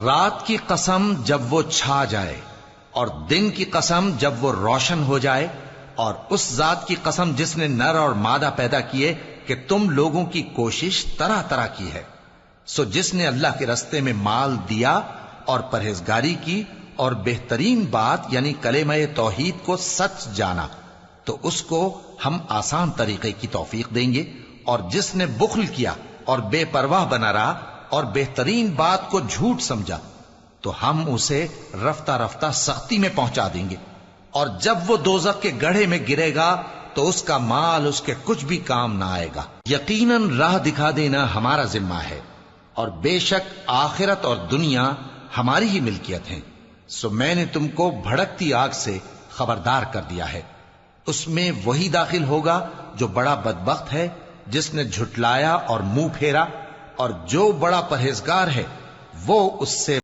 رات کی قسم جب وہ چھا جائے اور دن کی قسم جب وہ روشن ہو جائے، اور اس ذات کی قسم جس نے نر اور مادہ پیدا کیے کہ تم لوگوں کی کوشش طرح طرح کی ہے۔ سو جس نے اللہ کے رستے میں مال دیا اور پرہیزگاری کی اور بہترین بات یعنی کلمہ توحید کو سچ جانا، تو اس کو ہم آسان طریقے کی توفیق دیں گے، اور جس نے بخل کیا اور بے پرواہ بنا رہا اور بہترین بات کو جھوٹ سمجھا، تو ہم اسے رفتہ رفتہ سختی میں پہنچا دیں گے، اور جب وہ دوزخ کے گڑھے میں گرے گا تو اس کا مال اس کے کچھ بھی کام نہ آئے گا۔ یقیناً راہ دکھا دینا ہمارا ذمہ ہے، اور بے شک آخرت اور دنیا ہماری ہی ملکیت ہیں۔ سو میں نے تم کو بھڑکتی آگ سے خبردار کر دیا ہے، اس میں وہی داخل ہوگا جو بڑا بدبخت ہے، جس نے جھٹلایا اور منہ پھیرا، اور جو بڑا پرہیزگار ہے وہ اس سے